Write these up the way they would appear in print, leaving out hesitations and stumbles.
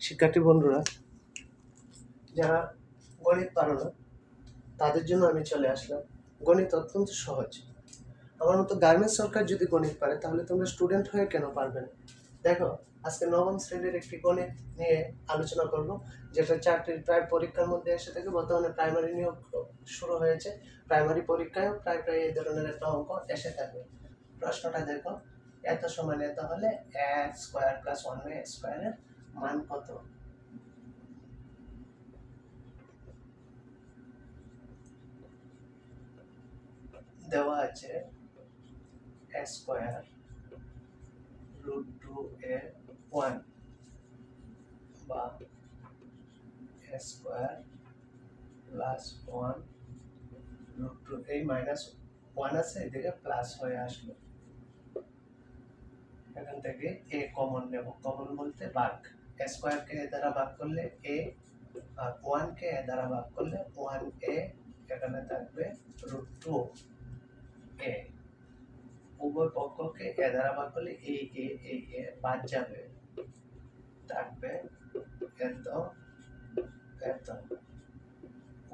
শিক্ষার্থী বন্ধুরা, যারা গণিত পারো না তাদের জন্য আমি চলে আসলাম। গণিত অত্যন্ত সহজ। আমার মতো গার্মেন্টস সরকার যদি গণিত পারে তাহলে তোমরা স্টুডেন্ট হয়ে কেন পারবে না? দেখো, আজকে নবম শ্রেণীর একটি গণিত নিয়ে আলোচনা করব, যেটা চাকরির প্রায় পরীক্ষার মধ্যে এসে থাকে। বর্তমানে প্রাইমারি নিয়োগ শুরু হয়েছে, প্রাইমারি পরীক্ষায় প্রায় এই ধরনের একটা অঙ্ক এসে থাকে। প্রশ্নটা দেখো, এত সমান এত হলে এক্স স্কোয়ার প্লাস 1/x স্কোয়ারের মান কত? দেওয়া আছে x স্কোয়ার √2a1 বা x স্কোয়ার প্লাস 1 √2, এই মাইনাস 1 আছে, এদিকে প্লাস হয়ে আসলো। এখান থেকে a কমন নেব। কমন বলতে ভাগ। a স্কোয়ারকে a দ্বারা ভাগ করলে a, আর 1 কে a দ্বারা ভাগ করলে 1a, এখানে থাকবে √2a। উভয় পক্ষকে a দ্বারা ভাগ করলে a বাদ যাবে, থাকবে এত এত।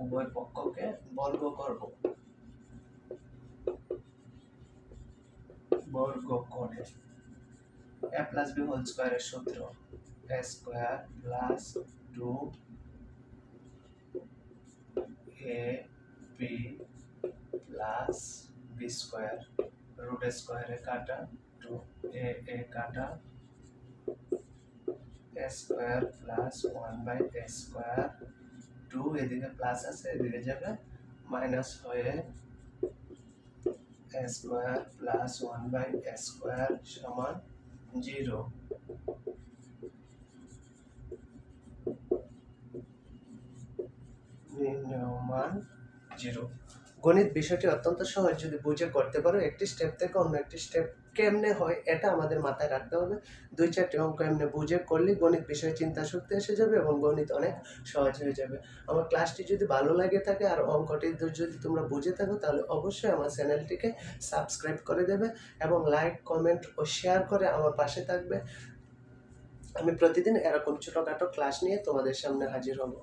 উভয় পক্ষকে বর্গ করব, বর্গ করে a প্লাস b হোল স্কয়ারের সূত্র a square plus 2ab plus b square, root স্কয়ারে কাটা 2a কাটা a square plus 1/a square, 2 এদিকে প্লাস আছে, এদিকে যাবে মাইনাস হয়ে a square plus 1/a square সমান 0। মান 0। গণিত বিষয়টি অত্যন্ত সহজ যদি বুঝে করতে পারো। একটি স্টেপ থেকে অন্য একটি স্টেপ কেমনে হয় এটা আমাদের মাথায় রাখতে হবে। 2-4টি অঙ্ক এমনি বুঝে করলে গণিত বিষয়ে চিন্তা শক্তি এসে যাবে এবং গণিত অনেক সহজ হয়ে যাবে। আমার ক্লাসটি যদি ভালো লাগে থাকে আর অঙ্কটি যদি তোমরা বুঝে থাকো তাহলে অবশ্যই আমার চ্যানেলটিকে সাবস্ক্রাইব করে দেবে এবং লাইক, কমেন্ট ও শেয়ার করে আমার পাশে থাকবে। আমি প্রতিদিন এরকম ছোটখাটো ক্লাস নিয়ে তোমাদের সামনে হাজির হব।